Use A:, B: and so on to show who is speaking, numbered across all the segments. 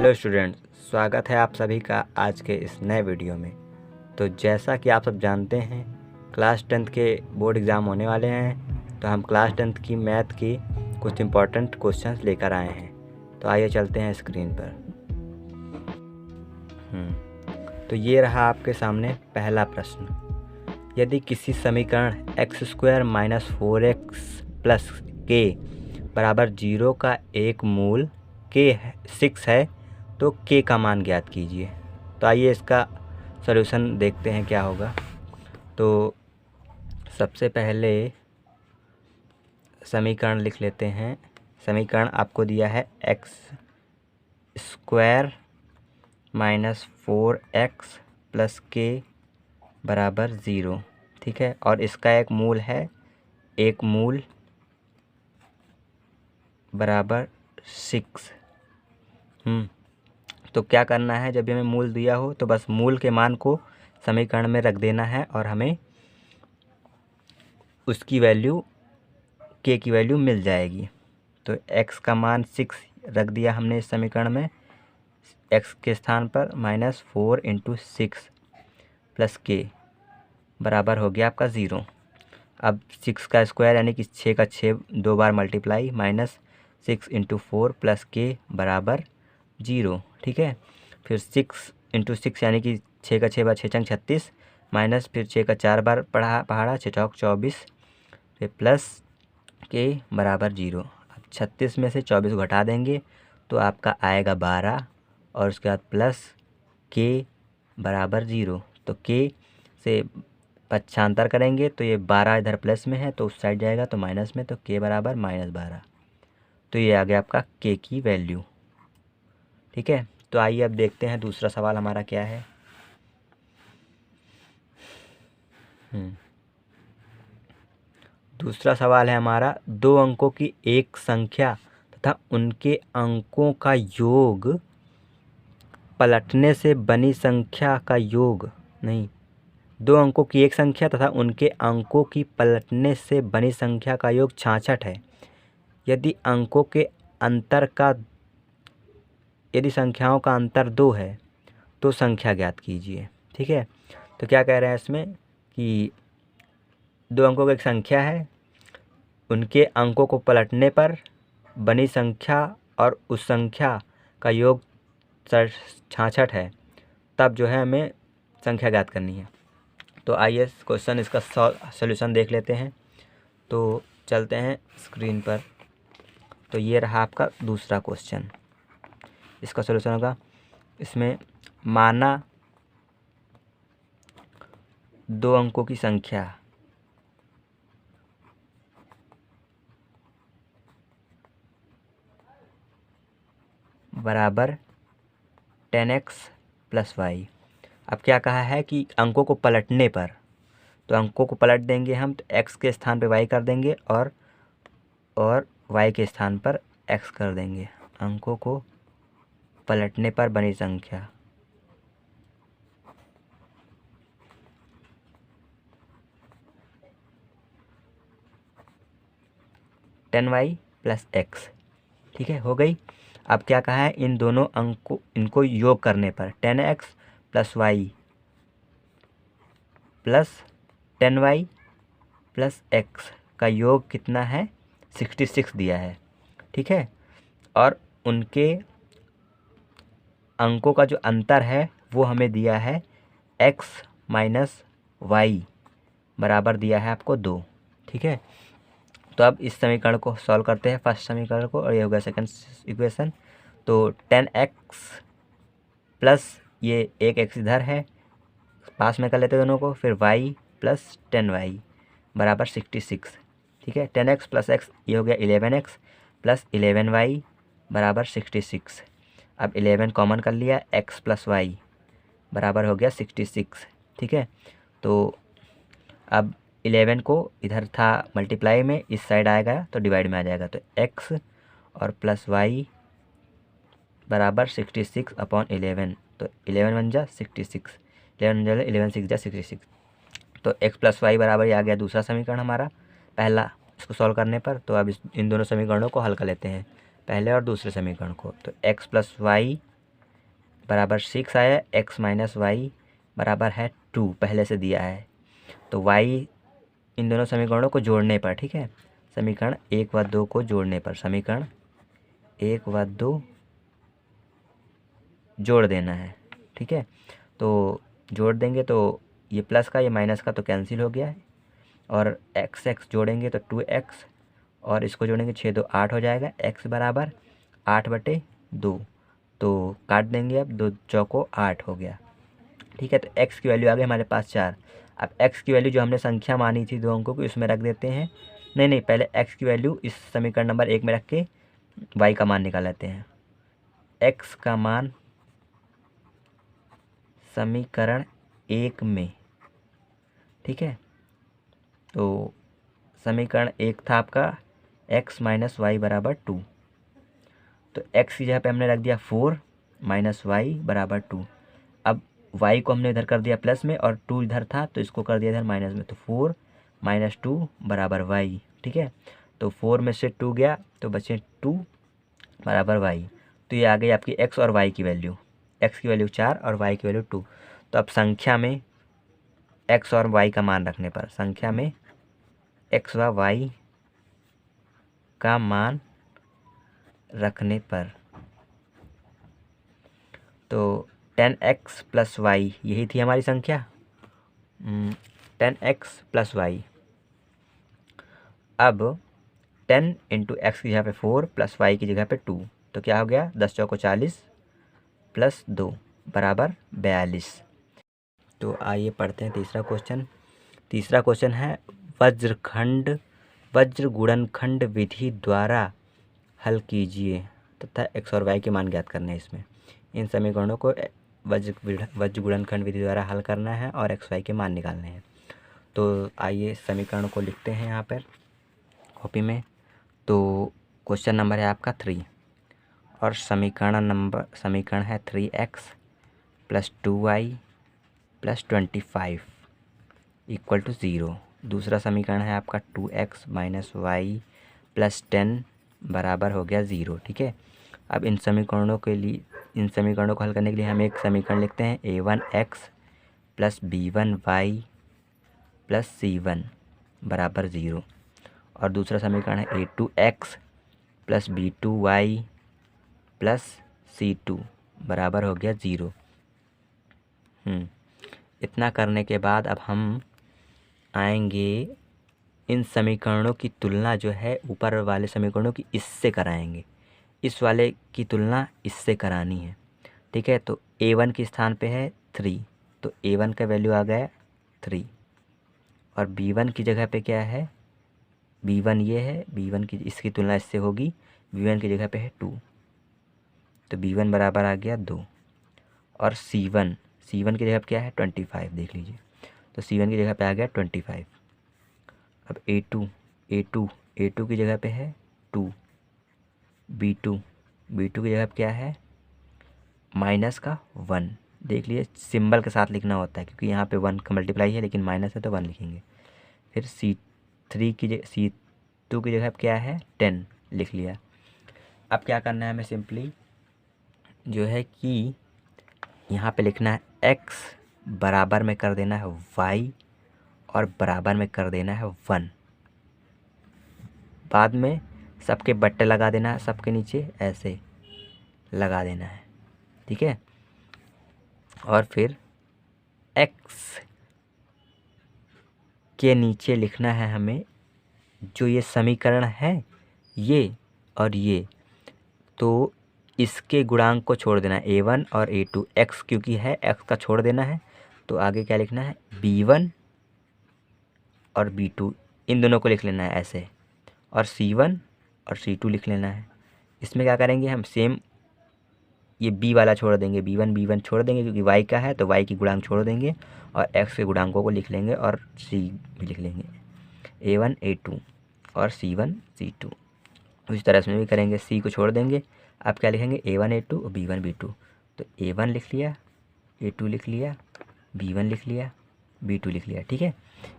A: Hello students, स्वागत है आप सभी का आज के इस नए वीडियो में। तो जैसा कि आप सब जानते हैं, क्लास 10th के बोर्ड एग्ज़ाम होने वाले हैं। तो हम क्लास 10th की मैथ की कुछ इम्पोर्टेंट क्वेश्चंस लेकर आए हैं। तो आइए चलते हैं स्क्रीन पर। तो ये रहा आपके सामने पहला प्रश्न। यदि किसी समीकरण x² - 4x + k बराबर 0 का एक मूल k 6 है तो k का मान ज्ञात कीजिए। तो आइए इसका सॉल्यूशन देखते हैं क्या होगा। तो सबसे पहले समीकरण लिख लेते हैं। समीकरण आपको दिया है x² - 4x + k बराबर 0, ठीक है। और इसका एक मूल है, एक मूल बराबर 6। तो क्या करना है, जब हमें मूल दिया हो तो बस मूल के मान को समीकरण में रख देना है और हमें उसकी वैल्यू k की वैल्यू मिल जाएगी। तो x का मान 6 रख दिया हमने इस समीकरण में, x के स्थान पर -4 × 6 + k बराबर हो गया आपका 0। अब 6 का स्क्वायर यानी कि 6 का 6 दो बार मल्टीप्लाई, -6 × 4 + k बराबर 0, ठीक है। फिर 6 × 6 यानी कि 6 का 6 बार 6 × 36, माइनस फिर 6 का 4 बार पहाड़ा 6 × 24, फिर प्लस के बराबर 0। अब 36 में से 24 को घटा देंगे तो आपका आएगा 12 और उसके बाद प्लस के बराबर 0। तो के से पक्षांतर करेंगे तो ये 12 इधर प्लस में है तो उस साइड जाएगा तो माइनस में, तो के बराबर -12। तो ये आ गया आपका के की वैल्यू, ठीक है। तो आइए अब देखते हैं दूसरा सवाल हमारा क्या है। दूसरा सवाल है हमारा, 2 अंकों की एक संख्या तथा उनके अंकों का योग पलटने से बनी संख्या का योग नहीं 2 अंकों की एक संख्या तथा उनके अंकों की पलटने से बनी संख्या का योग 66 है। यदि अंकों के अंतर का यदि संख्याओं का अंतर 2 है तो संख्या ज्ञात कीजिए, ठीक है। तो क्या कह रहे हैं इसमें कि 2 अंकों की एक संख्या है, उनके अंकों को पलटने पर बनी संख्या और उस संख्या का योग 66 है, तब जो है हमें संख्या ज्ञात करनी है। तो आइए क्वेश्चन इसका सॉल्यूशन देख लेते हैं। तो चलते हैं स्क्रीन पर। तो ये रहा आपका दूसरा क्वेश्चन। इसका सॉल्यूशन होगा, इसमें माना 2 अंकों की संख्या बराबर 10x + y। अब क्या कहा है कि अंकों को पलटने पर, तो अंकों को पलट देंगे हम, तो x के स्थान पर y कर देंगे और y के स्थान पर x कर देंगे। अंकों को पलटने पर बनी संख्या y + x, ठीक है, हो गई। अब क्या कहा है, इन दोनों अंकों इनको योग करने पर 10x + y + 10y + x का योग कितना है, 66 दिया है, ठीक है। और उनके अंकों का जो अंतर है वो हमें दिया है x - y बराबर दिया है आपको 2, ठीक है। तो अब इस समीकरण को सॉल्व करते हैं, फर्स्ट समीकरण को, और ये होगा सेकंड इक्वेशन। तो 10x प्लस ये एक x इधर है, पास में कर लेते हैं दोनों को, फिर y + 10y बराबर 66, ठीक है। 10x + x ये हो गया 11x + 11y बराबर 66। अब 11 कॉमन कर लिया, x + y बराबर हो गया 66, ठीक है। तो अब 11 को इधर था मल्टीप्लाई में, इस साइड आएगा तो डिवाइड में आ जाएगा, तो x और प्लस y बराबर 66/11। तो 11 बन जा 66, 11 बन जा 11 6 जा 66। तो x + y बराबर आ गया दूसरा समीकरण हमारा पहला, इसको सॉल्व करने पर। तो अब इन दोनों समीकरणों को हल कर लेते हैं, पहले और दूसरे समीकरण को। तो x + y बराबर 6 आया, x माइनस वाई बराबर है 2 पहले से दिया है। तो y इन दोनों समीकरणों को जोड़ने पर, ठीक है, समीकरण 1 व 2 को जोड़ने पर, समीकरण 1 व 2 जोड़ देना है, ठीक है। तो जोड़ देंगे तो ये प्लस का ये माइनस का तो कैंसिल हो गया है, और एक्स एक्स जोड़ेंगे तो 2x, और इसको जोड़ेंगे 6 2 8 हो जाएगा, x बराबर 8/2। तो काट देंगे, अब 2 चौको 8 हो गया, ठीक है। तो x की वैल्यू आ गई हमारे पास 4। अब x की वैल्यू जो हमने संख्या मानी थी 2 अंकों की, उसमें रख देते हैं। नहीं, पहले x की वैल्यू इस समीकरण नंबर 1 में रख के y का मान निकाल लेते हैं। x का मान समीकरण 1 में, ठीक है। तो समीकरण 1 था आपका x माइनस वाई बराबर 2। तो x की जगह पे हमने रख दिया 4 माइनस वाई बराबर 2। अब y को हमने इधर कर दिया प्लस में, और 2 इधर था तो इसको कर दिया इधर माइनस में। तो 4 माइनस 2 बराबर y, ठीक है। तो 4 में से 2 गया तो बचे 2 बराबर y। तो ये आ गई आपकी x और y की वैल्यू, x की वैल्यू 4 और y की वैल्यू 2। तो अब संख्या में x और y का मान रखने पर, संख्या में x व y का मान रखने पर, तो 10x प्लस वाई यही थी हमारी संख्या, 10x प्लस वाई। अब 10 इंटू एक्स की जगह पे 4 प्लस वाई की जगह पे 2, तो क्या हो गया 10 चौको 40 प्लस 2 बराबर 42। तो आइए पढ़ते हैं तीसरा क्वेश्चन। तीसरा क्वेश्चन है वज्र गुणनखंड विधि द्वारा हल कीजिए तथा एक्स और वाई के मान ज्ञात करने हैं। इसमें इन समीकरणों को वज्र गुणनखंड विधि द्वारा हल करना है और एक्स वाई के मान निकालने हैं। तो आइए समीकरण को लिखते हैं यहाँ पर कॉपी में। तो क्वेश्चन नंबर है आपका 3, और समीकरण है 3x plus 2y plus 25 equal to 0। दूसरा समीकरण है आपका 2x माइनस वाई प्लस 10 बराबर हो गया 0, ठीक है। अब इन समीकरणों को हल करने के लिए हम एक समीकरण लिखते हैं a1x plus b1y plus c1 बराबर 0, और दूसरा समीकरण है a2x plus b2y plus c2 बराबर हो गया 0। इतना करने के बाद अब हम आएंगे इन समीकरणों की तुलना जो है ऊपर वाले समीकरणों की इससे कराएंगे, इस वाले की तुलना इससे करानी है, ठीक है। तो a1 के स्थान पे है 3, तो a1 का वैल्यू आ गया 3, और b1 की जगह पे क्या है, b1 ये है, b1 की इसकी तुलना इससे होगी, b1 की जगह पे है 2, तो b1 बराबर आ गया 2, और c1 की जगह पे क्या है 25, देख लीजिए। तो c1 की जगह पे आ गया 25। अब a2 की जगह पे है 2, b2 की जगह पे क्या है माइनस का 1, देख लीजिए सिंबल के साथ लिखना होता है क्योंकि यहाँ पे 1 का मल्टीप्लाई है लेकिन माइनस है तो 1 लिखेंगे। फिर c2 की जगह पे क्या है 10 लिख लिया। अब क्या करना है हमें, सिंपली जो है कि यहाँ पे लिखना है x बराबर में कर देना है y और बराबर में कर देना है 1। बाद में सबके बट्टे लगा देना है, सबके नीचे ऐसे लगा देना है, ठीक है। और फिर x के नीचे लिखना है हमें जो ये समीकरण है ये और ये, तो इसके गुणांक को छोड़ देना है a1 और a2, x क्योंकि है x का छोड़ देना है। तो आगे क्या लिखना है b1 और b2 इन दोनों को लिख लेना है ऐसे, और c1 और c2 लिख लेना है। इसमें क्या करेंगे हम, सेम ये b वाला छोड़ देंगे, b1 छोड़ देंगे क्योंकि y का है तो y की गुणांक छोड़ देंगे, और x के गुणांकों को लिख लेंगे और c भी लिख लेंगे, a1 a2 और c1 c2। उसी तरह से भी करेंगे, c को छोड़ देंगे, आप क्या लिखेंगे a1 a2 और b1 b2। तो a1 लिख लिया, a2 लिख लिया, b1 लिख लिया, b2 लिख लिया, ठीक है।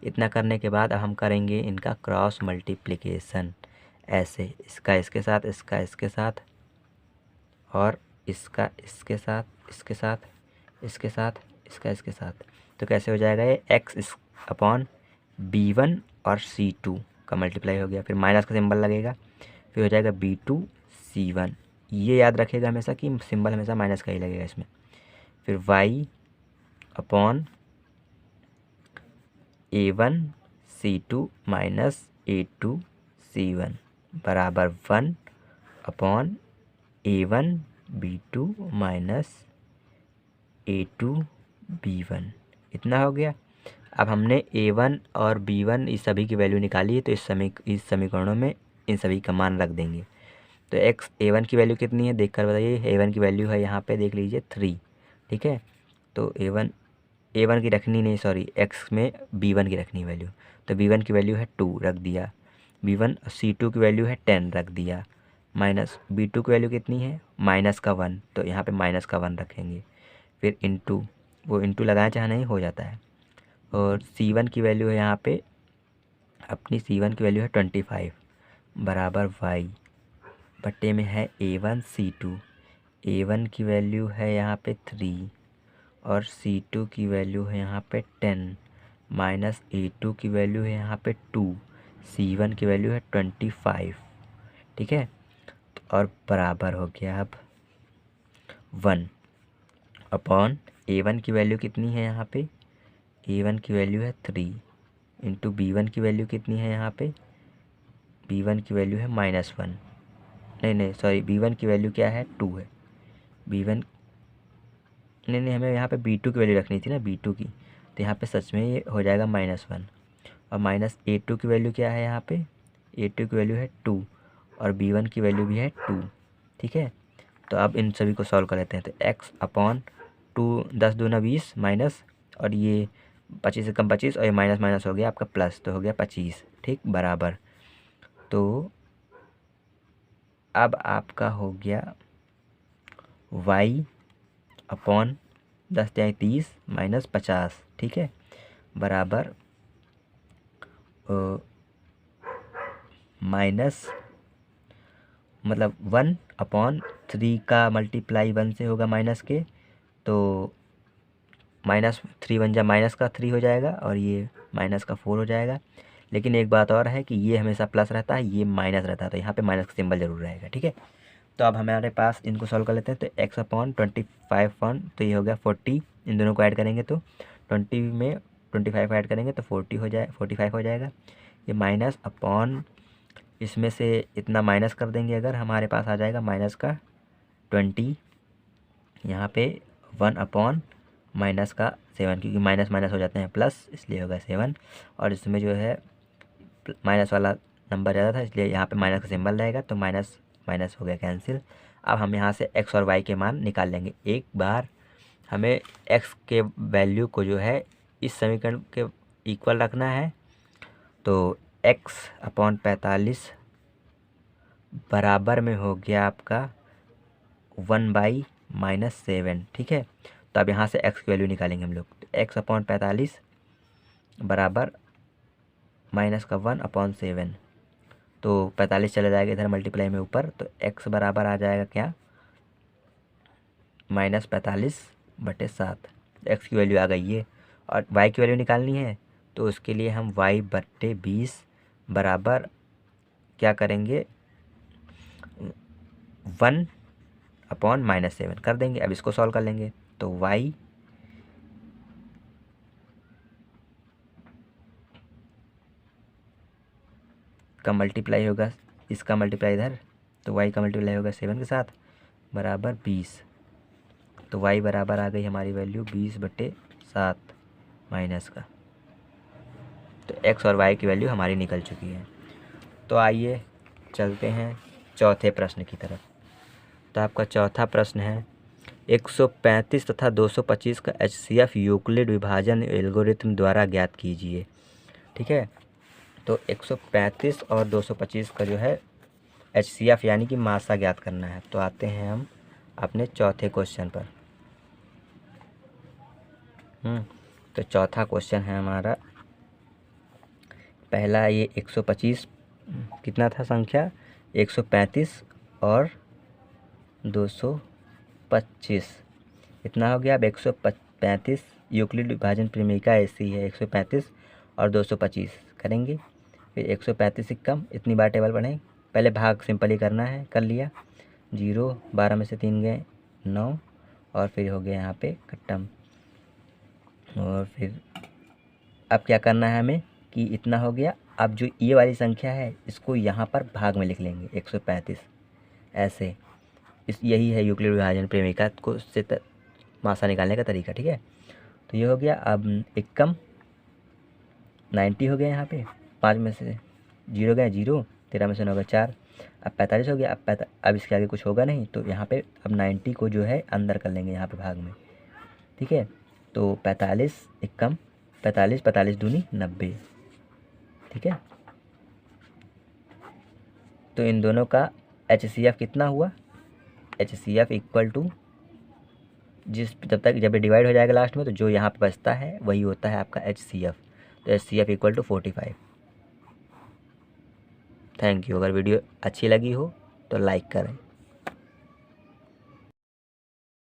A: इतना करने के बाद अब हम करेंगे इनका क्रॉस मल्टीप्लिकेशन, ऐसे इसका इसके साथ, इसका इसके साथ, और इसका इसके साथ, इसके साथ, इसके साथ, इसका इसके साथ, तो कैसे हो जाएगा ये एक्स अपॉन B1 और C2 का मल्टीप्लाई हो गया, फिर माइनस का सिंबल लगेगा, फिर हो जाएगा B2 C1। ये याद रखिएगा हमेशा कि सिंबल हमेशा माइनस का ही लगेगा इसमें। फिर y upon A1 C2 minus A2 C1 बराबर 1 upon A1 B2 minus A2 B1। इतना हो गया। अब हमने A1 और B1 इस सभी की वैल्यू निकाली है, तो इस समीकरणों में इन सभी का मान रख देंगे। तो A1 की वैल्यू कितनी है देख कर बताइए। A1 की वैल्यू है यहाँ पे देख लीजिए 3, ठीक है। तो A1 की रखनी नहीं, सॉरी x में B1 की रखनी वैल्यू, तो B1 की वैल्यू है 2 रख दिया, B1 C2 की वैल्यू है 10 रख दिया, माइनस B2 की वैल्यू कितनी है माइनस का 1, तो यहाँ पे माइनस का 1 रखेंगे, फिर इंटू, वो इंटू लगाएं चाहे नहीं हो जाता है। और C1 की वैल्यू है यहाँ पे अपनी C1 की वैल्यू है 25 बराबर y बट्टे में है A1 C2। A1 की वैल्यू है यहाँ पे 3 और C2 की वैल्यू है यहाँ पे 10 माइनस A2 की वैल्यू है यहाँ पे 2, C1 की वैल्यू है 25, ठीक है। और बराबर हो गया अब 1 अपॉन A1 की वैल्यू कितनी है यहाँ पे, A1 की वैल्यू है 3 इंटू B1 की वैल्यू कितनी है यहाँ पे, B1 की वैल्यू है -1, नहीं सॉरी B1 की वैल्यू क्या है 2 है, B1 नहीं हमें यहाँ पे B2 की वैल्यू रखनी थी ना, B2 की, तो यहाँ पे सच में ये हो जाएगा -1। और माइनस A2 की वैल्यू क्या है यहाँ पे, A2 की वैल्यू है 2 और B1 की वैल्यू भी है 2, ठीक है। तो अब इन सभी को सॉल्व कर लेते हैं। तो x अपॉन 2, 10 दूना 20 माइनस, और ये 25 से कम 25 और ये माइनस माइनस हो गया आपका प्लस, तो हो गया 25, ठीक बराबर। तो अब आपका हो गया y अपॉन 10 या 30 माइनस 50, ठीक है बराबर माइनस मतलब 1/3 का मल्टीप्लाई 1 से होगा माइनस के, तो -3 बन जा माइनस का 3 हो जाएगा और ये माइनस का 4 हो जाएगा। लेकिन एक बात और है कि ये हमेशा प्लस रहता है, ये माइनस रहता है, तो यहाँ पे माइनस का सिंबल जरूर रहेगा, ठीक है। तो अब हमारे पास इनको सॉल्व कर लेते हैं। तो x/25 तो ये हो गया 40, इन दोनों को ऐड करेंगे तो 20 में 25 ऐड करेंगे तो 45 हो जाएगा। ये माइनस अपॉन इसमें से इतना माइनस कर देंगे, अगर हमारे पास आ जाएगा माइनस का 20, यहाँ पे 1 अपॉन माइनस का 7, क्योंकि माइनस माइनस हो जाते हैं प्लस, इसलिए होगा 7। और इसमें जो है माइनस वाला नंबर ज़्यादा था, इसलिए यहाँ पे माइनस का सिंबल रहेगा, तो माइनस माइनस हो गया कैंसिल। अब हम यहाँ से x और y के मान निकाल लेंगे। एक बार हमें x के वैल्यू को जो है इस समीकरण के इक्वल रखना है, तो x/45 बराबर में हो गया आपका 1/-7, ठीक है। तो अब यहाँ से x की वैल्यू निकालेंगे हम लोग। तो x/45 बराबर माइनस का 1/7, तो 45 चला जाएगा इधर मल्टीप्लाई में ऊपर, तो x बराबर आ जाएगा क्या -45/7। x की वैल्यू आ गई है और y की वैल्यू निकालनी है, तो उसके लिए हम y/20 बराबर क्या करेंगे 1/-7 कर देंगे। अब इसको सॉल्व कर लेंगे, तो y का मल्टीप्लाई होगा, इसका मल्टीप्लाई इधर, तो y का मल्टीप्लाई होगा 7 के साथ बराबर 20। तो y बराबर आ गई हमारी वैल्यू 20/7 माइनस का। तो x और y की वैल्यू हमारी निकल चुकी है। तो आइए चलते हैं चौथे प्रश्न की तरफ। तो आपका चौथा प्रश्न है 135 तथा 225 का HCF यूक्लिड विभाजन एल्गोरिथम द्वारा ज्ञात कीजिए, ठीक है। तो 135 और 225 का जो है HCF यानी कि मासा ज्ञात करना है। तो आते हैं हम अपने चौथे क्वेश्चन पर। तो चौथा क्वेश्चन है हमारा, पहला ये 125 कितना था संख्या, 135 और 225, 125 इतना हो गया। अब 135 यूक्लिड विभाजन प्रमेय ऐसी है 135 और 225 करेंगे। फिर 135 कम इतनी बार टेबल पढ़ें, पहले भाग सिंपल ही करना है, कर लिया 0, 12 में से 3 गए 9 और फिर हो गया यहाँ पे खत्म। और फिर अब क्या करना है हमें कि इतना हो गया। अब जो ये वाली संख्या है इसको यहाँ पर भाग में लिख लेंगे 135 ऐसे। यही है यूक्लिड विभाजन प्रेमिका को से मासा निकालने का तरीका, ठीक है। तो ये हो गया। अब एकम 90 हो गया, यहाँ पे 5 में से 0 गए 0, 13 में से 9 गए 4, अब 45 हो गया। अब इसके आगे कुछ होगा नहीं, तो यहाँ पे अब 90 को जो है अंदर कर लेंगे यहाँ पे भाग में, ठीक है। तो 45 एकम 45, 45 दूनी 90, ठीक है। तो इन दोनों का HCF कितना हुआ, HCF इक्वल टू जब डिवाइड हो जाएगा लास्ट में तो जो यहाँ पे बचता है वही होता है आपका HCF। तो HCF equal to 45। Thank you. अगर वीडियो अच्छी लगी हो तो लाइक करें।